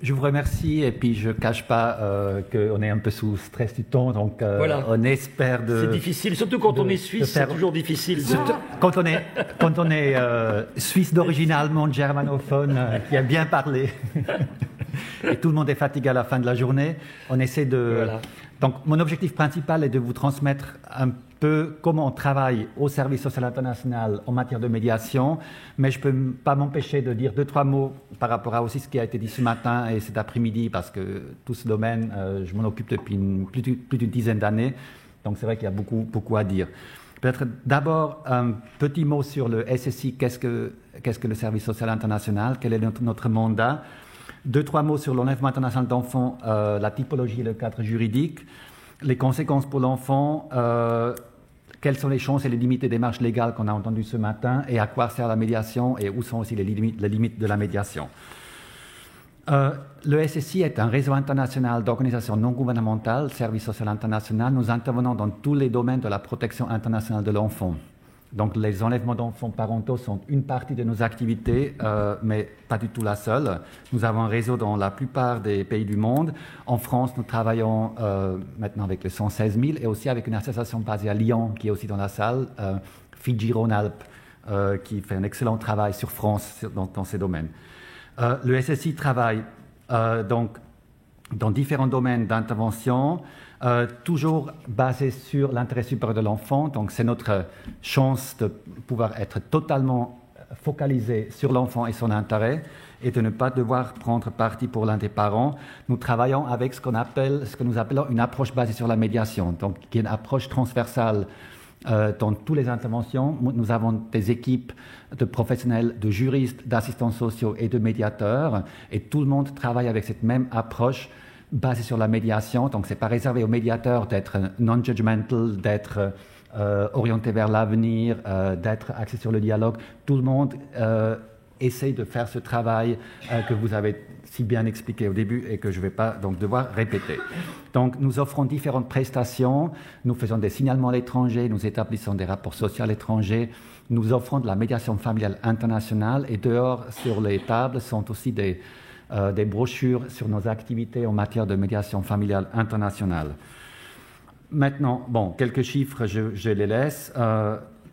Je vous remercie et puis je ne cache pas qu'on est un peu sous stress du temps, donc voilà. On espère de... C'est difficile, surtout quand on est suisse, c'est toujours difficile. Quand on est suisse d'origine allemande, germanophone, qui a bien parlé, et tout le monde est fatigué à la fin de la journée, on essaie de... Voilà. Donc mon objectif principal est de vous transmettre un peu comment on travaille au service social international en matière de médiation, mais je ne peux pas m'empêcher de dire 2-3 mots par rapport à aussi ce qui a été dit ce matin et cet après-midi, parce que tout ce domaine, je m'en occupe depuis plus d'une dizaine d'années, donc c'est vrai qu'il y a beaucoup à dire. Peut-être d'abord un petit mot sur le SSI, qu'est-ce que le service social international, quel est notre mandat. 2-3 mots sur l'enlèvement international d'enfants, la typologie et le cadre juridique, les conséquences pour l'enfant, quelles sont les chances et les limites des démarches légales qu'on a entendues ce matin et à quoi sert la médiation et où sont aussi les limites de la médiation. Le SSI est un réseau international d'organisations non gouvernementales, service social international. Nous intervenons dans tous les domaines de la protection internationale de l'enfant. Donc les enlèvements d'enfants parentaux sont une partie de nos activités, mais pas du tout la seule. Nous avons un réseau dans la plupart des pays du monde. En France, nous travaillons maintenant avec les 116 000 et aussi avec une association basée à Lyon qui est aussi dans la salle, Fidji Rhône-Alpes, qui fait un excellent travail sur France dans ces domaines. Le SSI travaille donc dans différents domaines d'intervention, toujours basé sur l'intérêt supérieur de l'enfant. Donc c'est notre chance de pouvoir être totalement focalisé sur l'enfant et son intérêt et de ne pas devoir prendre parti pour l'un des parents. Nous travaillons avec ce que nous appelons une approche basée sur la médiation, donc qui est une approche transversale dans toutes les interventions. Nous avons des équipes de professionnels, de juristes, d'assistants sociaux et de médiateurs, et tout le monde travaille avec cette même approche basée sur la médiation. Donc, ce n'est pas réservé aux médiateurs d'être non-judgmental, d'être orienté vers l'avenir, d'être axé sur le dialogue. Tout le monde essaye de faire ce travail que vous avez si bien expliqué au début et que je ne vais pas donc devoir répéter. Donc, nous offrons différentes prestations. Nous faisons des signalements à l'étranger, nous établissons des rapports sociaux à l'étranger. Nous offrons de la médiation familiale internationale et dehors, sur les tables, sont aussi des brochures sur nos activités en matière de médiation familiale internationale. Maintenant, quelques chiffres, je les laisse.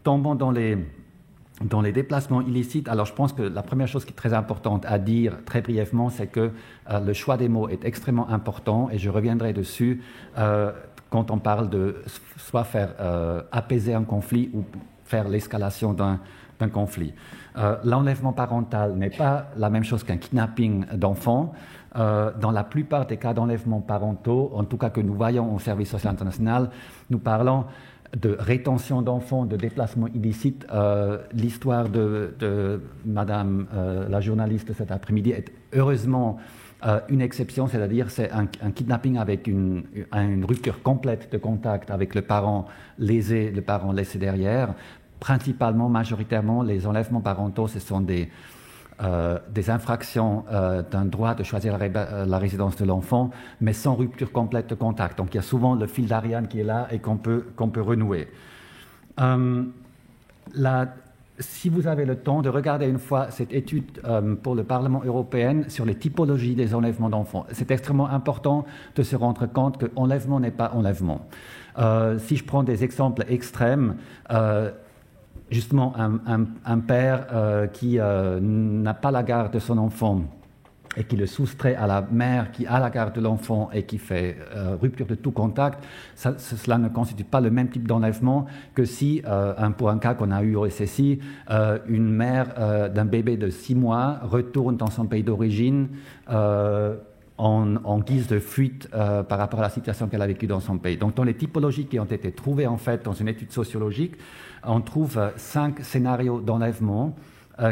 Tombons dans les déplacements illicites. Alors, je pense que la première chose qui est très importante à dire très brièvement, c'est que le choix des mots est extrêmement important et je reviendrai dessus quand on parle de soit faire apaiser un conflit ou faire l'escalation d'un conflit. L'enlèvement parental n'est pas la même chose qu'un kidnapping d'enfants. Dans la plupart des cas d'enlèvement parentaux, en tout cas que nous voyons au service social international, nous parlons de rétention d'enfants, de déplacement illicite. L'histoire de Madame la journaliste cet après-midi est heureusement une exception, c'est-à-dire c'est un kidnapping avec une rupture complète de contact avec le parent lésé derrière. Principalement, majoritairement, les enlèvements parentaux, ce sont des infractions d'un droit de choisir la résidence de l'enfant, mais sans rupture complète de contact. Donc il y a souvent le fil d'Ariane qui est là et qu'on peut renouer. Si vous avez le temps de regarder une fois cette étude pour le Parlement européen sur les typologies des enlèvements d'enfants, c'est extrêmement important de se rendre compte que enlèvement n'est pas enlèvement. Si je prends des exemples extrêmes, justement un père qui n'a pas la garde de son enfant et qui le soustrait à la mère qui a la garde de l'enfant et qui fait rupture de tout contact, cela ne constitue pas le même type d'enlèvement que si, pour un cas qu'on a eu au SSI, une mère d'un bébé de 6 mois retourne dans son pays d'origine en guise de fuite par rapport à la situation qu'elle a vécue dans son pays. Donc, dans les typologies qui ont été trouvées en fait dans une étude sociologique, on trouve 5 scénarios d'enlèvement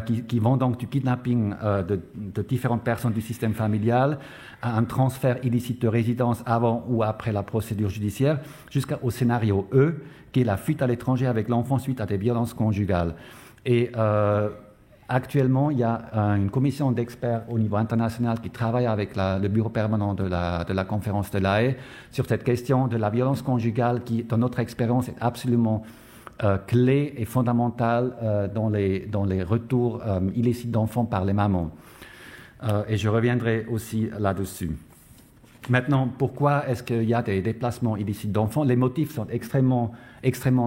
qui vont donc du kidnapping de différentes personnes du système familial à un transfert illicite de résidence avant ou après la procédure judiciaire, jusqu'au scénario E, qui est la fuite à l'étranger avec l'enfant suite à des violences conjugales. Et actuellement, il y a une commission d'experts au niveau international qui travaille avec le bureau permanent de la conférence de La Haye sur cette question de la violence conjugale qui, dans notre expérience, est absolument clé et fondamentale dans les retours illicites d'enfants par les mamans. Et je reviendrai aussi là-dessus. Maintenant, pourquoi est-ce qu'il y a des déplacements illicites d'enfants? Les motifs sont extrêmement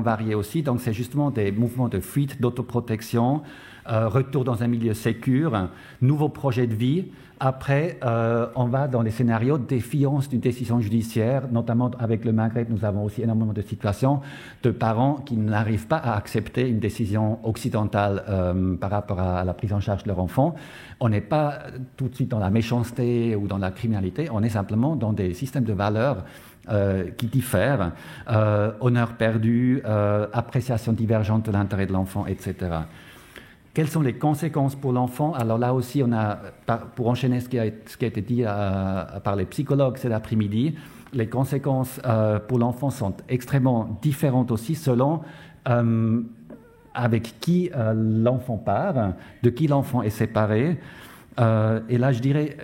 variés aussi. Donc, c'est justement des mouvements de fuite, d'autoprotection, retour dans un milieu sécure, nouveau projet de vie. Après, on va dans les scénarios de défiance d'une décision judiciaire, notamment avec le Maghreb. Nous avons aussi énormément de situations de parents qui n'arrivent pas à accepter une décision occidentale par rapport à la prise en charge de leur enfant. On n'est pas tout de suite dans la méchanceté ou dans la criminalité, on est simplement dans des systèmes de valeurs qui diffèrent, honneur perdu, appréciation divergente de l'intérêt de l'enfant, etc. Quelles sont les conséquences pour l'enfant? Alors là aussi, on a, pour enchaîner ce qui a été dit par les psychologues cet après-midi, les conséquences pour l'enfant sont extrêmement différentes aussi selon avec qui l'enfant part, de qui l'enfant est séparé. Et là, je dirais,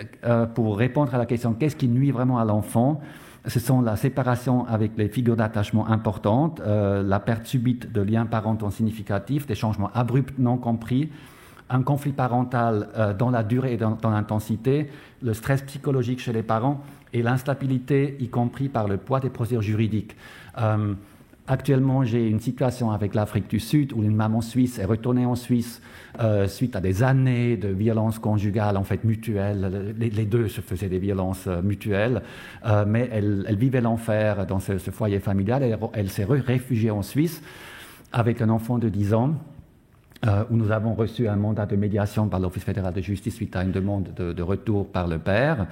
pour répondre à la question, qu'est-ce qui nuit vraiment à l'enfant? Ce sont la séparation avec les figures d'attachement importantes, la perte subite de liens parentaux significatifs, des changements abrupts non compris, un conflit parental dans la durée et dans l'intensité, le stress psychologique chez les parents et l'instabilité, y compris par le poids des procédures juridiques. Actuellement, j'ai une situation avec l'Afrique du Sud où une maman suisse est retournée en Suisse suite à des années de violences conjugales, en fait mutuelles. Les deux se faisaient des violences mutuelles, mais elle vivait l'enfer dans ce foyer familial. Elle s'est réfugiée en Suisse avec un enfant de 10 ans. Où nous avons reçu un mandat de médiation par l'Office fédéral de justice suite à une demande de retour par le père.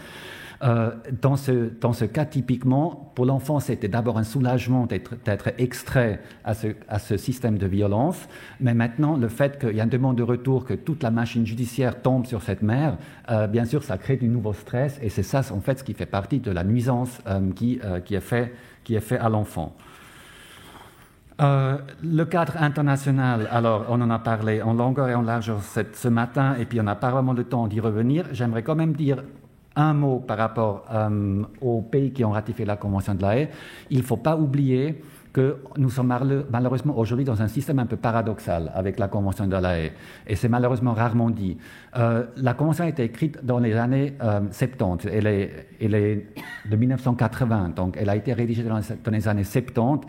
Dans ce cas, typiquement, pour l'enfant, c'était d'abord un soulagement d'être extrait à ce système de violence, mais maintenant, le fait qu'il y a une demande de retour, que toute la machine judiciaire tombe sur cette mère, bien sûr, ça crée du nouveau stress, et c'est ça, en fait, ce qui fait partie de la nuisance qui est fait à l'enfant. Le cadre international, alors on en a parlé en longueur et en largeur ce matin, et puis on n'a pas vraiment le temps d'y revenir. J'aimerais quand même dire un mot par rapport aux pays qui ont ratifié la Convention de La Haye. Il ne faut pas oublier que nous sommes malheureusement aujourd'hui dans un système un peu paradoxal avec la Convention de La Haye, et c'est malheureusement rarement dit. La Convention a été écrite dans les années 70, elle est de 1980, donc elle a été rédigée dans les années 70,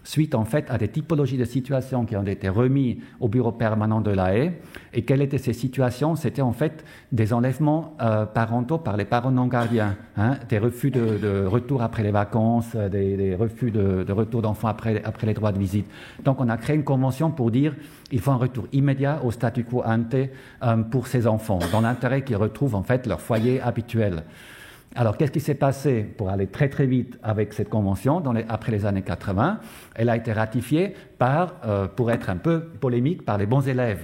suite en fait à des typologies de situations qui ont été remises au bureau permanent de La Haye. Et quelles étaient ces situations? C'était en fait des enlèvements parentaux par les parents non gardiens, des refus de retour après les vacances, des refus de retour d'enfants après les droits de visite. Donc on a créé une convention pour dire qu'il faut un retour immédiat au statu quo ante pour ces enfants, dans l'intérêt qu'ils retrouvent en fait leur foyer habituel. Alors, qu'est-ce qui s'est passé pour aller très très vite avec cette convention après les années 80? Elle a été ratifiée pour être un peu polémique, par les bons élèves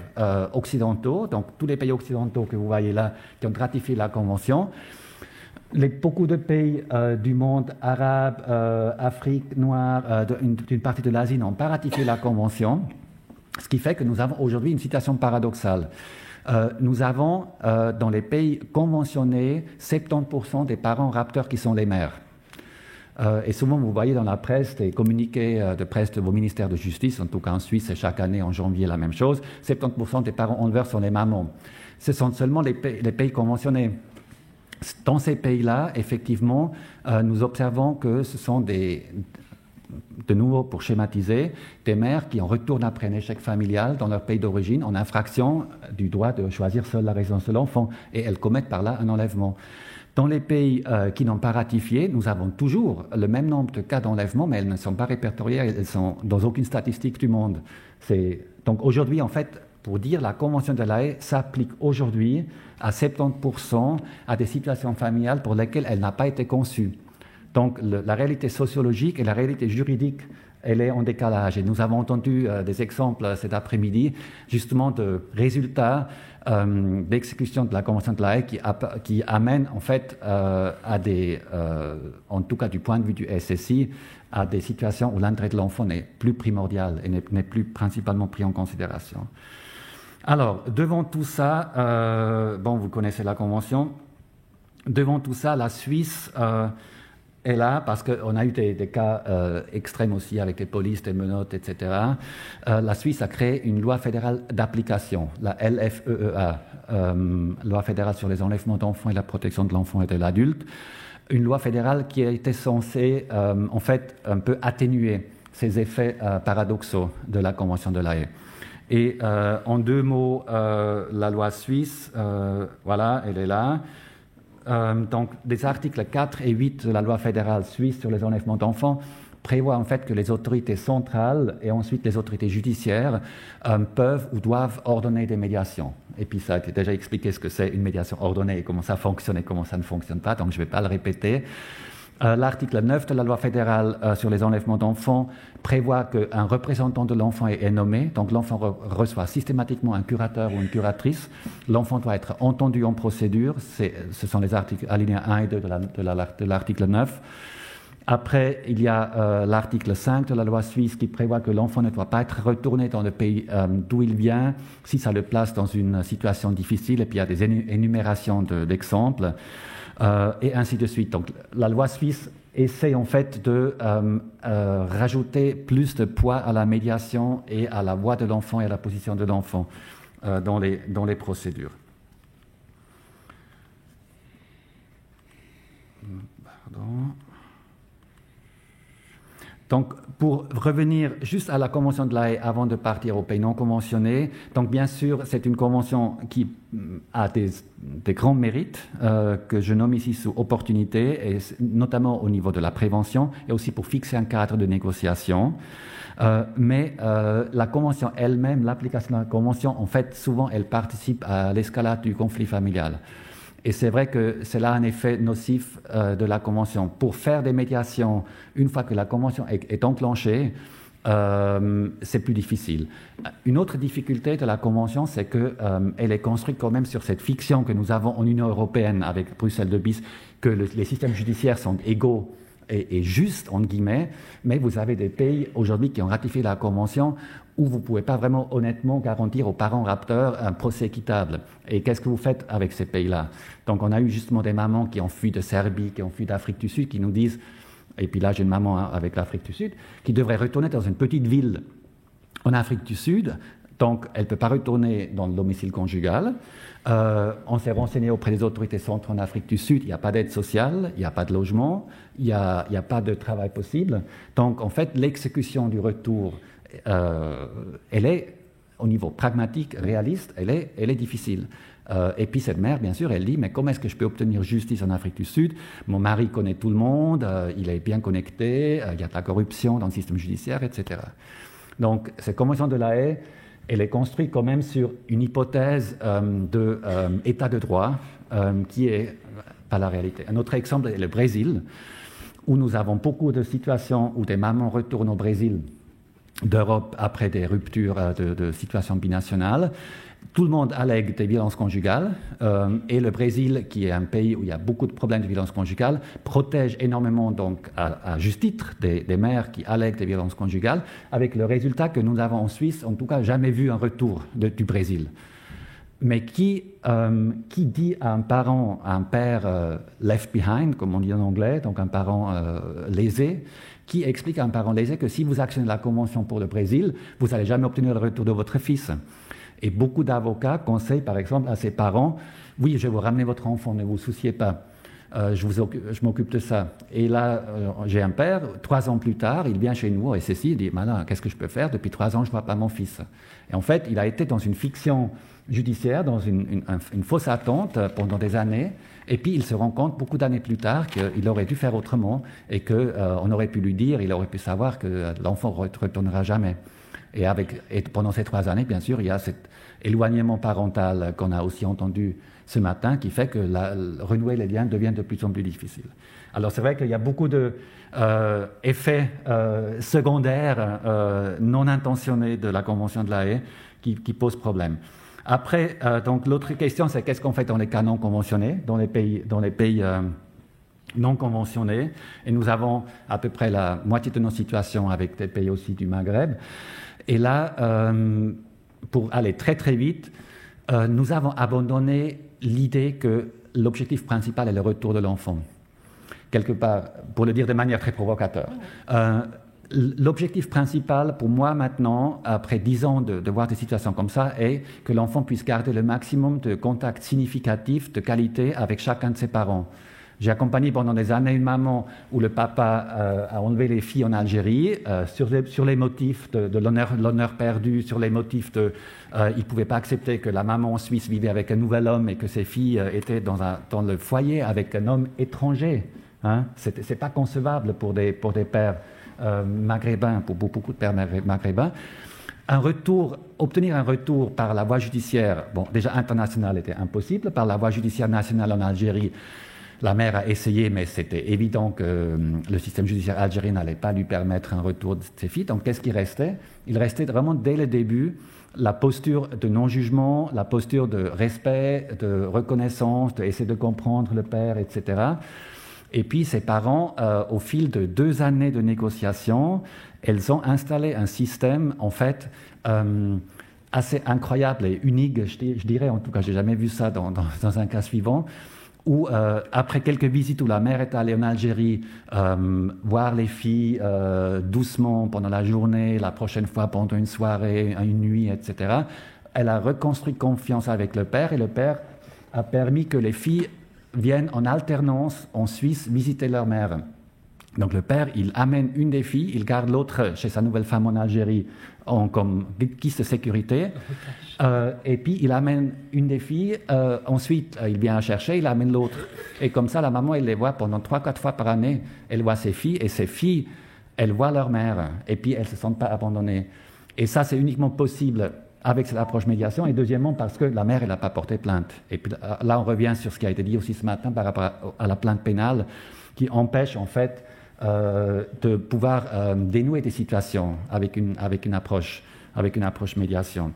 occidentaux, donc tous les pays occidentaux que vous voyez là qui ont ratifié la convention. Beaucoup de pays du monde arabe, Afrique noire, d'une partie de l'Asie n'ont pas ratifié la convention, ce qui fait que nous avons aujourd'hui une situation paradoxale. Nous avons dans les pays conventionnés 70% des parents rapteurs qui sont les mères. Et souvent, vous voyez dans la presse des communiqués de presse de vos ministères de justice, en tout cas en Suisse, c'est chaque année en janvier la même chose, 70% des parents enleveurs sont les mamans. Ce sont seulement les pays conventionnés. Dans ces pays-là, effectivement, nous observons que ce sont de nouveau, pour schématiser, des mères qui en retournent après un échec familial dans leur pays d'origine en infraction du droit de choisir seule la résidence de l'enfant, et elles commettent par là un enlèvement. Dans les pays qui n'ont pas ratifié, nous avons toujours le même nombre de cas d'enlèvement, mais elles ne sont pas répertoriées, elles sont dans aucune statistique du monde. Donc aujourd'hui, en fait, pour dire la Convention de La Haye s'applique aujourd'hui à 70% à des situations familiales pour lesquelles elle n'a pas été conçue. Donc la réalité sociologique et la réalité juridique, elle est en décalage. Et nous avons entendu des exemples cet après-midi, justement de résultats d'exécution de la Convention de La Haye qui amènent en fait à en tout cas du point de vue du SSI, à des situations où l'intérêt de l'enfant n'est plus primordial et n'est plus principalement pris en considération. Alors, devant tout ça, vous connaissez la Convention, devant tout ça, la Suisse est là parce qu'on a eu des cas extrêmes aussi avec des polices, des menottes, etc. La Suisse a créé une loi fédérale d'application, la LFEEA, loi fédérale sur les enlèvements d'enfants et la protection de l'enfant et de l'adulte. Une loi fédérale qui a été censée, en fait, un peu atténuer ces effets paradoxaux de la Convention de La Haye. Et en 2 mots, la loi suisse, voilà, elle est là. Donc, des articles 4 et 8 de la loi fédérale suisse sur les enlèvements d'enfants prévoient en fait que les autorités centrales et ensuite les autorités judiciaires peuvent ou doivent ordonner des médiations. Et puis ça a été déjà expliqué ce que c'est une médiation ordonnée et comment ça fonctionne et comment ça ne fonctionne pas, donc je ne vais pas le répéter. L'article 9 de la loi fédérale sur les enlèvements d'enfants prévoit qu'un représentant de l'enfant est nommé, donc l'enfant reçoit systématiquement un curateur ou une curatrice. L'enfant doit être entendu en procédure, ce sont les articles alinéas 1 et 2 de l'article 9. Après, il y a l'article 5 de la loi suisse qui prévoit que l'enfant ne doit pas être retourné dans le pays d'où il vient si ça le place dans une situation difficile, et puis il y a des énumérations d'exemples. Et ainsi de suite. Donc, la loi suisse essaie en fait de rajouter plus de poids à la médiation et à la voix de l'enfant et à la position de l'enfant dans les procédures. Pardon. Donc, pour revenir juste à la Convention de La Haye avant de partir aux pays non conventionnés, donc bien sûr, c'est une convention qui a des grands mérites que je nomme ici sous opportunité, et notamment au niveau de la prévention et aussi pour fixer un cadre de négociation. Mais la Convention elle-même, l'application de la Convention, en fait, souvent, elle participe à l'escalade du conflit familial. Et c'est vrai que c'est là un effet nocif de la Convention. Pour faire des médiations, une fois que la Convention est enclenchée, c'est plus difficile. Une autre difficulté de la Convention, c'est qu'elle est construite quand même sur cette fiction que nous avons en Union européenne avec Bruxelles 2 bis, que les systèmes judiciaires sont égaux et justes, entre guillemets, mais vous avez des pays aujourd'hui qui ont ratifié la Convention où vous ne pouvez pas vraiment honnêtement garantir aux parents rapteurs un procès équitable. Et qu'est-ce que vous faites avec ces pays-là? Donc on a eu justement des mamans qui ont fui de Serbie, qui ont fui d'Afrique du Sud, qui nous disent, et puis là j'ai une maman avec l'Afrique du Sud, qui devrait retourner dans une petite ville en Afrique du Sud, donc elle ne peut pas retourner dans le domicile conjugal. On s'est renseigné auprès des autorités centrales en Afrique du Sud, il n'y a pas d'aide sociale, il n'y a pas de logement, il n'y a pas de travail possible. Donc en fait l'exécution du retour, elle est, au niveau pragmatique, réaliste, elle est difficile. Et puis cette mère, bien sûr, elle dit, mais comment est-ce que je peux obtenir justice en Afrique du Sud? Mon mari connaît tout le monde, il est bien connecté, il y a de la corruption dans le système judiciaire, etc. Donc cette Convention de La Haye, elle est construite quand même sur une hypothèse d'état de droit qui est pas la réalité. Un autre exemple est le Brésil, où nous avons beaucoup de situations où des mamans retournent au Brésil d'Europe après des ruptures de situations binationales. Tout le monde allègue des violences conjugales et le Brésil, qui est un pays où il y a beaucoup de problèmes de violences conjugales, protège énormément donc à juste titre des mères qui allèguent des violences conjugales, avec le résultat que nous avons en Suisse, en tout cas jamais vu un retour du Brésil. Mais qui dit à un parent, à un père left behind, comme on dit en anglais, donc un parent lésé, qui explique à un parent lésé que si vous actionnez la Convention pour le Brésil, vous n'allez jamais obtenir le retour de votre fils. Et beaucoup d'avocats conseillent, par exemple, à ses parents, oui, je vais vous ramener votre enfant, ne vous souciez pas, je m'occupe de ça. Et là, j'ai un père, 3 ans plus tard, il vient chez nous et Cécile, il dit, maintenant, qu'est-ce que je peux faire? Depuis 3 ans, je ne vois pas mon fils. Et en fait, il a été dans une fiction judiciaire, dans une fausse attente pendant des années, et puis il se rend compte beaucoup d'années plus tard qu'il aurait dû faire autrement et qu'on aurait pu lui dire, il aurait pu savoir que l'enfant ne retournera jamais. Et pendant ces 3 années, bien sûr, il y a cet éloignement parental qu'on a aussi entendu ce matin qui fait que renouer les liens devient de plus en plus difficile. Alors c'est vrai qu'il y a beaucoup d'effets secondaires non intentionnés de la Convention de La Haye qui posent problème. Après, donc l'autre question, c'est qu'est-ce qu'on fait dans les cas non conventionnés, dans les pays non conventionnés. Et nous avons à peu près la moitié de nos situations avec des pays aussi du Maghreb. Et là, pour aller très très vite, nous avons abandonné l'idée que l'objectif principal est le retour de l'enfant. quelque part, pour le dire de manière très provocateur. L'objectif principal pour moi maintenant, après 10 ans de voir des situations comme ça, est que l'enfant puisse garder le maximum de contacts significatifs, de qualité avec chacun de ses parents. J'ai accompagné pendant des années une maman où le papa a enlevé les filles en Algérie sur les motifs de l'honneur perdu, sur les motifs il ne pouvait pas accepter que la maman en Suisse vivait avec un nouvel homme et que ses filles étaient dans le foyer avec un homme étranger. Hein. C'est pas concevable pour des pères maghrébins, pour beaucoup de pères maghrébins. Obtenir un retour par la voie judiciaire, bon, déjà internationale était impossible, par la voie judiciaire nationale en Algérie, la mère a essayé, mais c'était évident que le système judiciaire algérien n'allait pas lui permettre un retour de ses filles. Donc, qu'est-ce qui restait? Il restait vraiment, dès le début, la posture de non-jugement, la posture de respect, de reconnaissance, d'essayer de comprendre le père, etc. Et puis, ses parents, au fil de 2 années de négociations, elles ont installé un système, en fait, assez incroyable et unique, je dirais, en tout cas, je n'ai jamais vu ça dans un cas suivant, où après quelques visites où la mère est allée en Algérie voir les filles doucement pendant la journée, la prochaine fois pendant une soirée, une nuit, etc., elle a reconstruit confiance avec le père et le père a permis que les filles viennent en alternance en Suisse visiter leur mère. Donc le père, il amène une des filles, il garde l'autre chez sa nouvelle femme en Algérie comme guise de sécurité. Et puis il amène une des filles, ensuite il vient la chercher, il amène l'autre. Et comme ça, la maman, elle les voit pendant 3-4 fois par année. Elle voit ses filles, et ses filles, elles voient leur mère. Et puis elles ne se sentent pas abandonnées. Et ça, c'est uniquement possible avec cette approche médiation. Et deuxièmement, parce que la mère, elle n'a pas porté plainte. Et puis là, on revient sur ce qui a été dit aussi ce matin par rapport à la plainte pénale, qui empêche en fait de pouvoir dénouer des situations avec une approche médiation.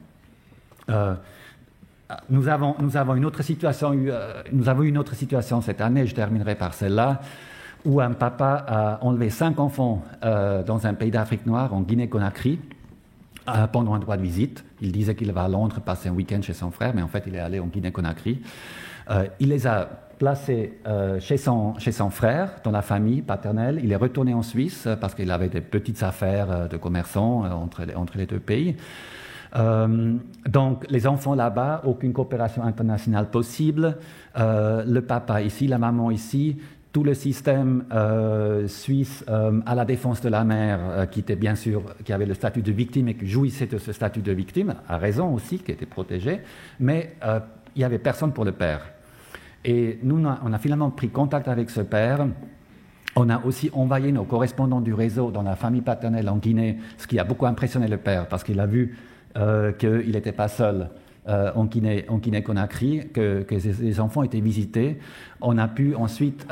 Nous avons une autre situation. Nous avons eu une autre situation cette année. Je terminerai par celle-là, où un papa a enlevé 5 enfants dans un pays d'Afrique noire, en Guinée-Conakry, pendant un droit de visite. Il disait qu'il va à Londres passer un week-end chez son frère, mais en fait, il est allé en Guinée-Conakry. Il les a placé chez son frère, dans la famille paternelle. Il est retourné en Suisse parce qu'il avait des petites affaires de commerçants entre les 2 pays. Donc, les enfants là-bas, aucune coopération internationale possible. Le papa ici, la maman ici, tout le système suisse à la défense de la mère, qui avait le statut de victime et qui jouissait de ce statut de victime, à raison aussi, qui était protégé, mais il n'y avait personne pour le père. Et nous, on a finalement pris contact avec ce père. On a aussi envoyé nos correspondants du réseau dans la famille paternelle en Guinée, ce qui a beaucoup impressionné le père, parce qu'il a vu qu'il n'était pas seul en Guinée-Conakry, que les enfants étaient visités. On a pu ensuite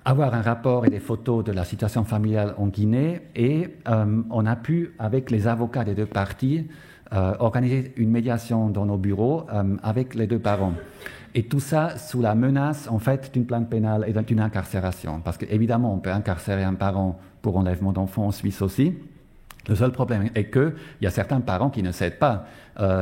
avoir un rapport et des photos de la situation familiale en Guinée, et on a pu, avec les avocats des 2 parties, organiser une médiation dans nos bureaux avec les 2 parents. Et tout ça sous la menace, en fait, d'une plainte pénale et d'une incarcération. Parce qu'évidemment, on peut incarcérer un parent pour enlèvement d'enfants en Suisse aussi. Le seul problème est qu'il y a certains parents qui ne cèdent pas.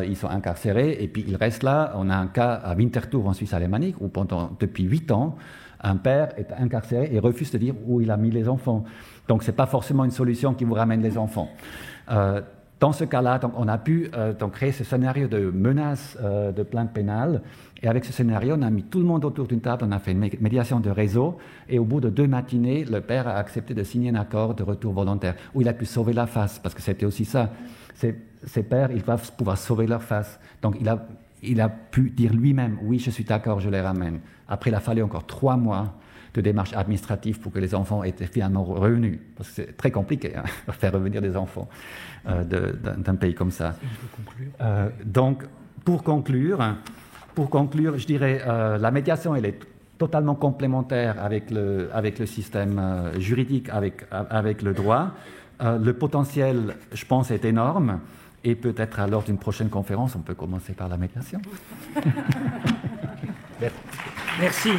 Ils sont incarcérés et puis ils restent là. On a un cas à Winterthur en Suisse alémanique où depuis 8 ans, un père est incarcéré et refuse de dire où il a mis les enfants. Donc ce n'est pas forcément une solution qui vous ramène les enfants. Dans ce cas-là, on a pu créer ce scénario de menace de plainte pénale. Et avec ce scénario, on a mis tout le monde autour d'une table, on a fait une médiation de réseau. Et au bout de 2 matinées, le père a accepté de signer un accord de retour volontaire, où il a pu sauver la face, parce que c'était aussi ça. Ces pères, ils doivent pouvoir sauver leur face. Donc il a pu dire lui-même, oui, je suis d'accord, je les ramène. Après, il a fallu encore 3 mois de démarches administratives pour que les enfants étaient finalement revenus. Parce que c'est très compliqué, hein, de faire revenir des enfants d'un pays comme ça. Donc, pour conclure, je dirais, la médiation, elle est totalement complémentaire avec le système juridique, avec le droit. Le potentiel, je pense, est énorme. Et peut-être lors d'une prochaine conférence, on peut commencer par la médiation. Merci.